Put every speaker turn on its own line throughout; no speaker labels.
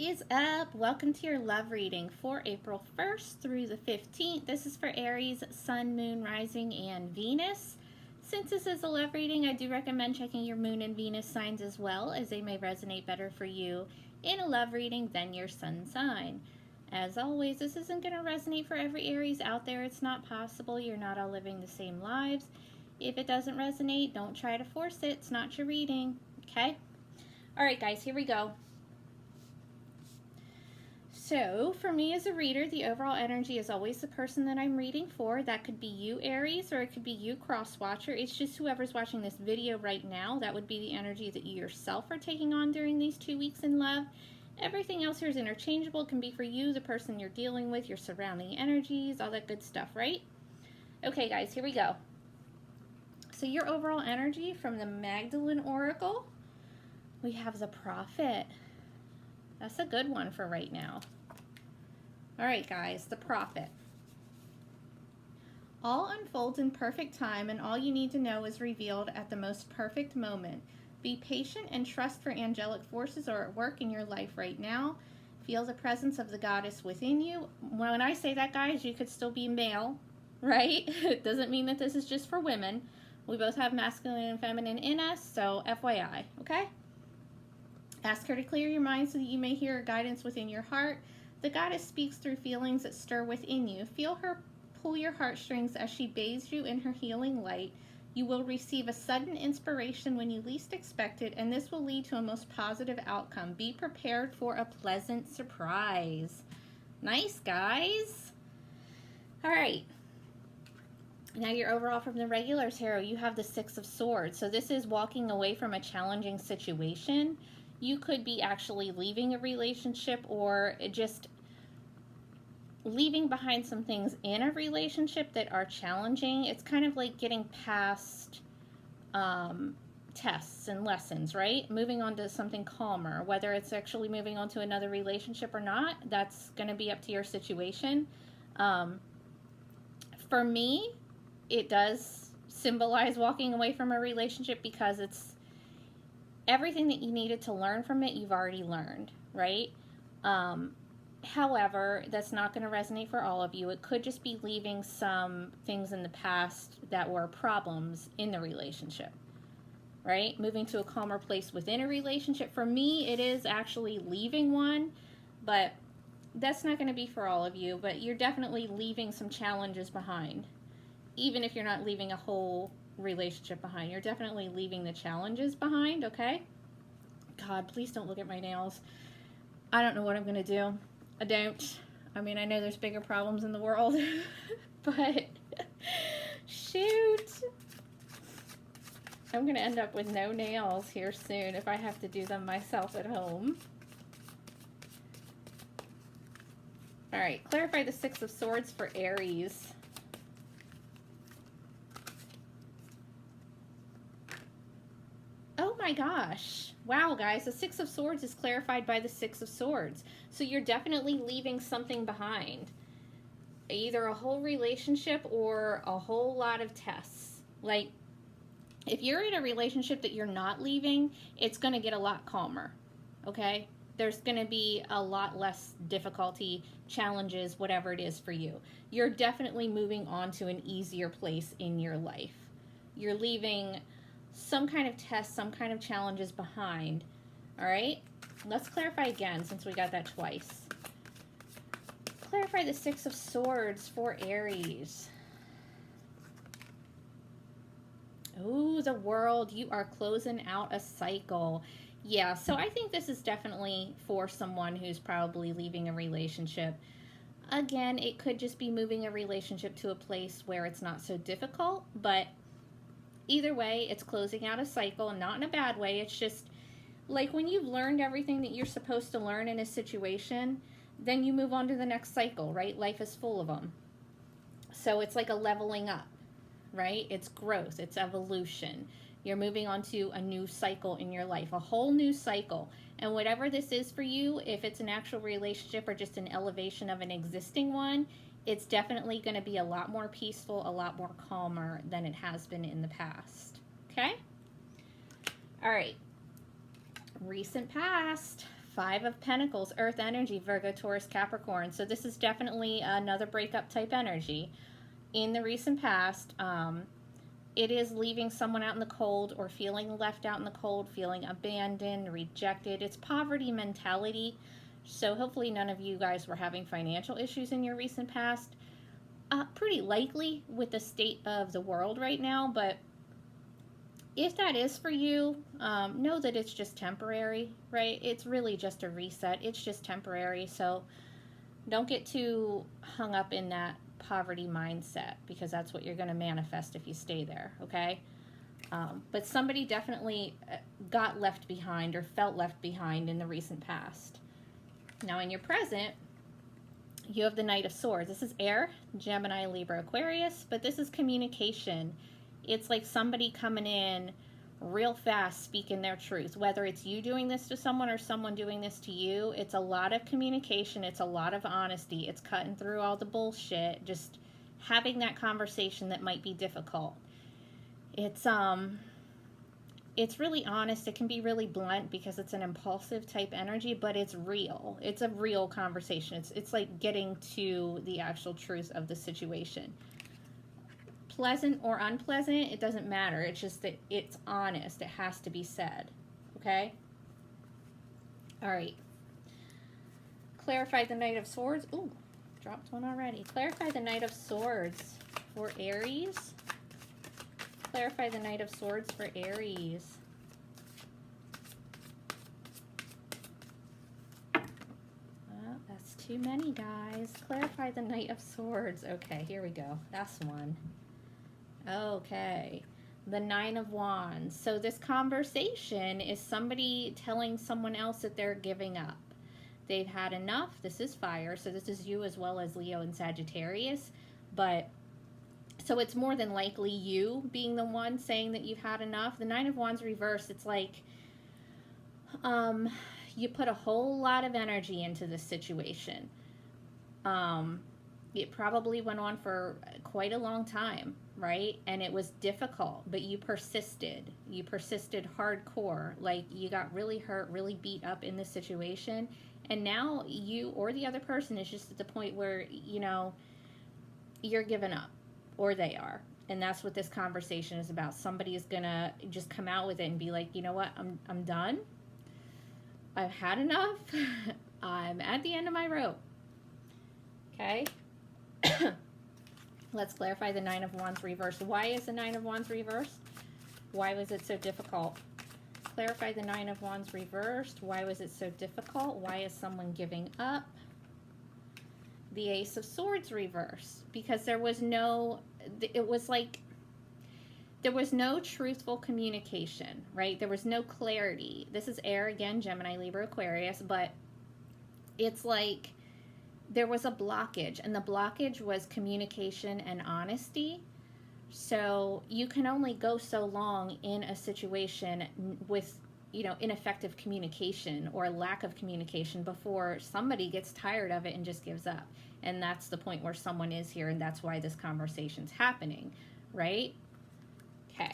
What is up? Welcome to your love reading for April 1st through the 15th. This is for Aries, Sun, Moon, Rising, and Venus. Since this is a love reading, I do recommend checking your Moon and Venus signs as well, as they may resonate better for you in a love reading than your Sun sign. As always, this isn't going to resonate for every Aries out there. It's not possible. You're not all living the same lives. If it doesn't resonate, don't try to force it. It's not your reading, okay? All right, guys, here we go. So, for me as a reader, the overall energy is always the person that I'm reading for. That could be you, Aries, or it could be you, cross-watcher. It's just whoever's watching this video right now. That would be the energy that you yourself are taking on during these 2 weeks in love. Everything else here is interchangeable. It can be for you, the person you're dealing with, your surrounding energies, all that good stuff, right? Okay, guys, here we go. So, your overall energy from the Magdalene Oracle, we have the Prophet. That's a good one for right now. All right, guys, the Prophet. All unfolds in perfect time, and all you need to know is revealed at the most perfect moment. Be patient and trust for angelic forces are at work in your life right now. Feel the presence of the goddess within you. When I say that, guys, you could still be male, right? It doesn't mean that this is just for women. We both have masculine and feminine in us, so FYI, okay? Ask her to clear your mind so that you may hear guidance within your heart. The goddess speaks through feelings that stir within you. Feel her pull your heartstrings as she bathes you in her healing light. You will receive a sudden inspiration when you least expect it, and this will lead to a most positive outcome. Be prepared for a pleasant surprise. Nice, guys. All right. Now your overall from the regular tarot, you have the Six of Swords. So this is walking away from a challenging situation. You could be actually leaving a relationship or just leaving behind some things in a relationship that are challenging. It's kind of like getting past tests and lessons, right? Moving on to something calmer. Whether it's actually moving on to another relationship or not, that's going to be up to your situation. For me, it does symbolize walking away from a relationship because it's everything that you needed to learn from it, you've already learned, right? However, that's not going to resonate for all of you. It could just be leaving some things in the past that were problems in the relationship, right? Moving to a calmer place within a relationship. For me, it is actually leaving one, but that's not going to be for all of you. But you're definitely leaving some challenges behind. Even if you're not leaving a whole relationship behind, you're definitely leaving the challenges behind, okay? God, please don't look at my nails. I don't know what I'm gonna do. I don't. I mean, I know there's bigger problems in the world, but shoot. I'm gonna end up with no nails here soon if I have to do them myself at home. All right, clarify the Six of Swords for Aries. Oh my gosh. Wow, guys, the Six of Swords is clarified by the Six of Swords. So you're definitely leaving something behind. Either a whole relationship or a whole lot of tests. Like, if you're in a relationship that you're not leaving, it's going to get a lot calmer, okay? There's going to be a lot less difficulty, challenges, whatever it is for you. You're definitely moving on to an easier place in your life. You're leaving some kind of test, some kind of challenges behind. All right, let's clarify again since we got that twice. Clarify the Six of Swords for Aries. Oh, the World. You are closing out a cycle. Yeah, so I think this is definitely for someone who's probably leaving a relationship. Again, it could just be moving a relationship to a place where it's not so difficult, but either way, it's closing out a cycle, and not in a bad way. It's just like when you've learned everything that you're supposed to learn in a situation, then you move on to the next cycle, right? Life is full of them. So it's like a leveling up, right? It's growth, it's evolution. You're moving on to a new cycle in your life, a whole new cycle. And whatever this is for you, if it's an actual relationship or just an elevation of an existing one, it's definitely going to be a lot more peaceful, a lot more calmer than it has been in the past. Okay? All right. Recent past Five of Pentacles, Earth energy, Virgo, Taurus, Capricorn. So this is definitely another breakup type energy. In the recent past, it is leaving someone out in the cold or feeling left out in the cold, feeling abandoned, rejected. It's poverty mentality. So hopefully none of you guys were having financial issues in your recent past. Pretty likely with the state of the world right now, but if that is for you, know that it's just temporary, right? It's really just a reset. It's just temporary. So don't get too hung up in that poverty mindset, because that's what you're going to manifest if you stay there, okay? But somebody definitely got left behind or felt left behind in the recent past. Now in your present, you have the Knight of Swords. This is air, Gemini, Libra, Aquarius, but this is communication. It's like somebody coming in real fast speaking their truth, whether it's you doing this to someone or someone doing this to you. It's a lot of communication. It's a lot of honesty. It's cutting through all the bullshit, just having that conversation that might be difficult. It's really honest. It can be really blunt because it's an impulsive type energy, but it's real. It's a real conversation. It's like getting to the actual truth of the situation. Pleasant or unpleasant, it doesn't matter. It's just that it's honest. It has to be said. Okay? All right. Clarify the Knight of Swords. Ooh, dropped one already. Clarify the Knight of Swords for Aries. Clarify the Knight of Swords for Aries. Well, that's too many, guys. Clarify the Knight of Swords. Okay, here we go. That's one. Okay, the Nine of Wands. So this conversation is somebody telling someone else that they're giving up. They've had enough. This is fire, so this is you as well as Leo and Sagittarius. But so it's more than likely you being the one saying that you've had enough. The Nine of Wands reverse, it's like you put a whole lot of energy into this situation. It probably went on for quite a long time, right? And it was difficult, but you persisted. You persisted hardcore. Like, you got really hurt, really beat up in this situation. And now you or the other person is just at the point where, you know, you're giving up, or they are. And that's what this conversation is about. Somebody is going to just come out with it and be like, you know what? I'm done. I've had enough. I'm at the end of my rope. Okay? Let's clarify the Nine of Wands reversed. Why is the Nine of Wands reversed? Why was it so difficult? Clarify the Nine of Wands reversed. Why was it so difficult? Why is someone giving up? The Ace of Swords reversed. Because there was no, it was like, there was no truthful communication, right? There was no clarity. This is air again, Gemini, Libra, Aquarius, but it's like, there was a blockage, and the blockage was communication and honesty. So you can only go so long in a situation with, you know, ineffective communication or lack of communication before somebody gets tired of it and just gives up. And that's the point where someone is here, and that's why this conversation's happening, right? Okay.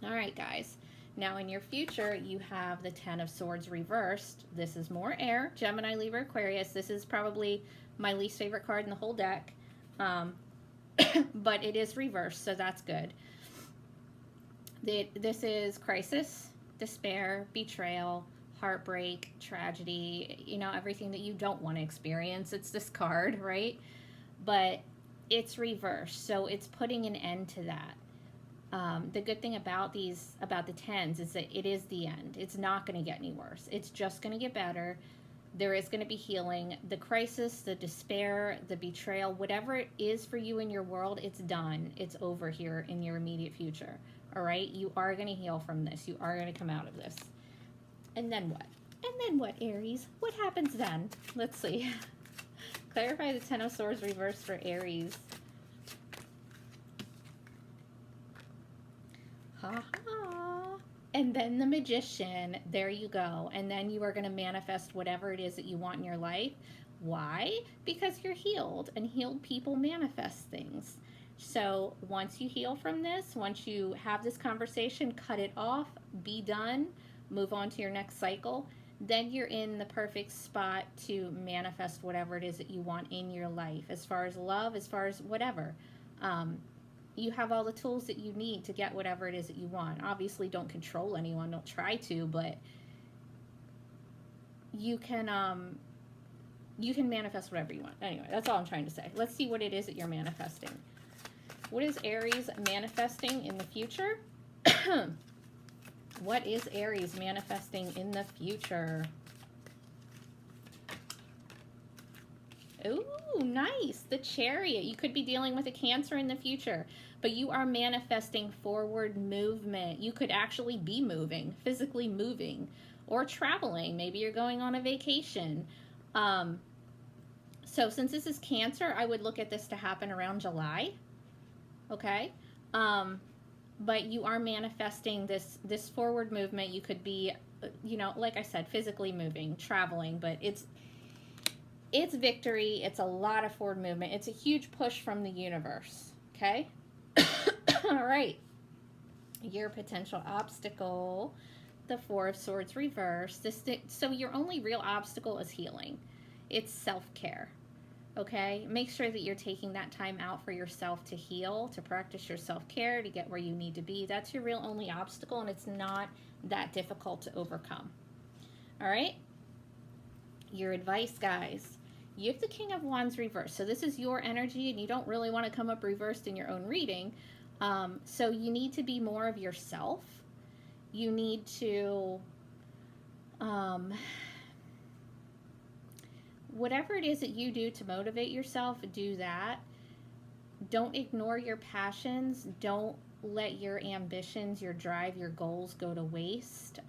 All right, guys. Now in your future, you have the Ten of Swords reversed. This is more air, Gemini, Libra, Aquarius. This is probably my least favorite card in the whole deck. But it is reversed, so that's good. This is crisis, despair, betrayal, heartbreak, tragedy, you know, everything that you don't want to experience. It's this card, right? But it's reversed, so it's putting an end to that. The good thing about the tens is that it is the end. It's not going to get any worse. It's just going to get better. There is going to be healing. The crisis, the despair, the betrayal, whatever it is for you in your world, it's done. It's over here in your immediate future. All right? You are going to heal from this. You are going to come out of this. And then what? And then what, Aries? What happens then? Let's see. Clarify the Ten of Swords reversed for Aries. Ha-ha. And then the Magician. There you go. And then you are going to manifest whatever it is that you want in your life. Why? Because you're healed, and healed people manifest things. So once you heal from this, once you have this conversation, cut it off, be done, move on to your next cycle, then you're in the perfect spot to manifest whatever it is that you want in your life, as far as love, as far as whatever. You have all the tools that you need to get whatever it is that you want. Obviously, don't control anyone, don't try to, but you can manifest whatever you want. Anyway, that's all I'm trying to say. Let's see what it is that you're manifesting. What is Aries manifesting in the future? What is Aries manifesting in the future? Ooh, nice. The Chariot. You could be dealing with a Cancer in the future, but you are manifesting forward movement. You could actually be moving, physically moving, or traveling. Maybe you're going on a vacation. So since this is Cancer, I would look at this to happen around July. Okay? But you are manifesting this forward movement. You could be, you know, like I said, physically moving, traveling, but it's victory. It's a lot of forward movement. It's a huge push from the universe. Okay? All right. Your potential obstacle, the Four of Swords reversed. So your only real obstacle is healing. It's self-care. Okay? Make sure that you're taking that time out for yourself to heal, to practice your self-care, to get where you need to be. That's your real only obstacle, and it's not that difficult to overcome. All right? Your advice, guys. You have the King of Wands reversed. So this is your energy, and you don't really want to come up reversed in your own reading. So you need to be more of yourself. You need to... whatever it is that you do to motivate yourself, do that. Don't ignore your passions. Don't let your ambitions, your drive, your goals go to waste.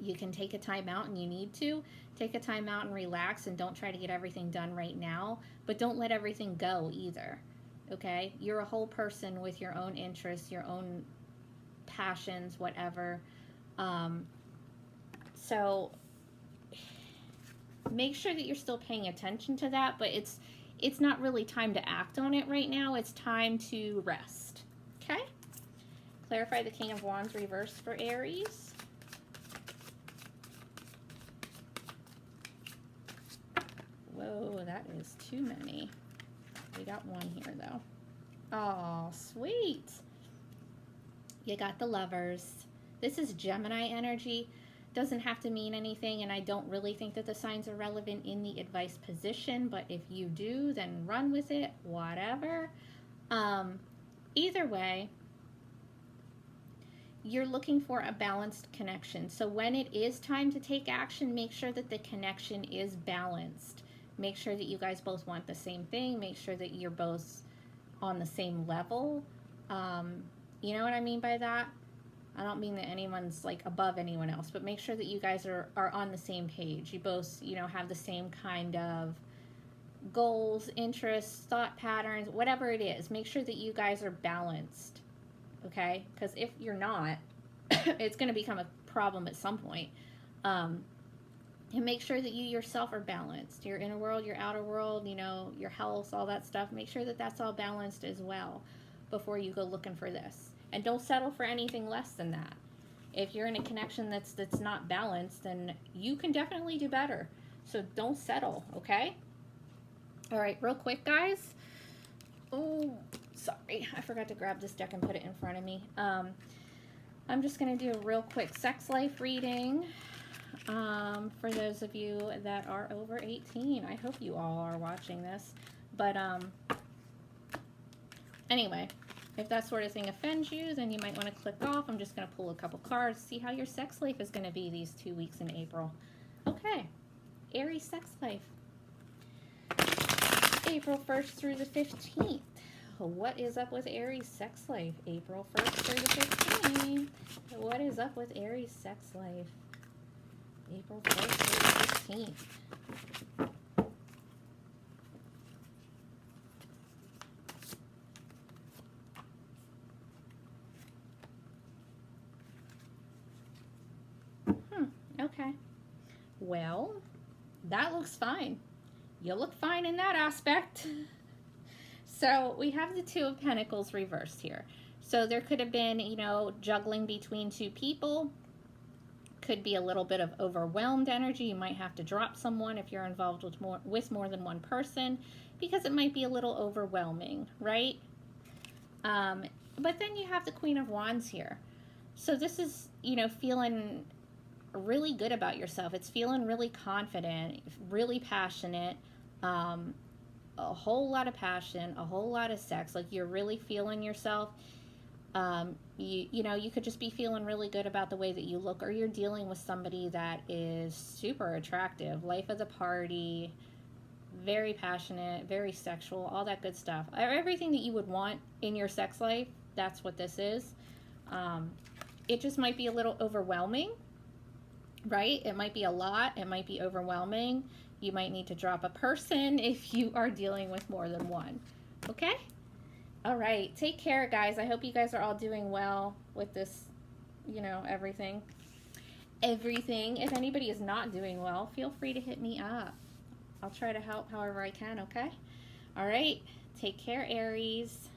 You can take a time out, and you need to. Take a time out and relax, and don't try to get everything done right now. But don't let everything go either. Okay? You're a whole person with your own interests, your own passions, whatever. So make sure that you're still paying attention to that, but it's not really time to act on it right now. It's time to rest. Okay? Clarify the King of Wands reversed for Aries. Whoa, that is too many. We got one here, though. Oh, sweet. You got the Lovers. This is Gemini energy. Doesn't have to mean anything, and I don't really think that the signs are relevant in the advice position, but if you do, then run with it, whatever. Either way, you're looking for a balanced connection. So when it is time to take action, make sure that the connection is balanced. Make sure that you guys both want the same thing. Make sure that you're both on the same level. You know what I mean by that? I don't mean that anyone's like above anyone else, but make sure that you guys are on the same page. You both, you know, have the same kind of goals, interests, thought patterns, whatever it is. Make sure that you guys are balanced, okay? Because if you're not, it's going to become a problem at some point. And make sure that you yourself are balanced. Your inner world, your outer world, you know, your health, all that stuff. Make sure that that's all balanced as well before you go looking for this. And don't settle for anything less than that. If you're in a connection that's not balanced, then you can definitely do better. So don't settle, okay? All right, real quick, guys. Oh, sorry. I forgot to grab this deck and put it in front of me. I'm just going to do a real quick sex life reading for those of you that are over 18. I hope you all are watching this. But anyway, if that sort of thing offends you, then you might want to click off. I'm just going to pull a couple cards, see how your sex life is going to be these 2 weeks in April. Okay, Aries sex life. April 1st through the 15th. What is up with Aries sex life? April 1st through the 15th. What is up with Aries sex life? April 1st through the 15th. Okay. Well, that looks fine. You look fine in that aspect. So we have the Two of Pentacles reversed here. So there could have been, you know, juggling between two people. could be a little bit of overwhelmed energy. You might have to drop someone if you're involved with more than one person, because it might be a little overwhelming, right? But then you have the Queen of Wands here. So this is, feeling really good about yourself. It's feeling really confident, really passionate, a whole lot of passion, a whole lot of sex. Like, you're really feeling yourself. You could just be feeling really good about the way that you look, or you're dealing with somebody that is super attractive, life of the party, very passionate, very sexual, all that good stuff. Everything that you would want in your sex life, that's what this is. It just might be a little overwhelming, right? It might be a lot. It might be overwhelming. You might need to drop a person if you are dealing with more than one. Okay? All right. Take care, guys. I hope you guys are all doing well with this, everything. If anybody is not doing well, feel free to hit me up. I'll try to help however I can, okay? All right. Take care, Aries.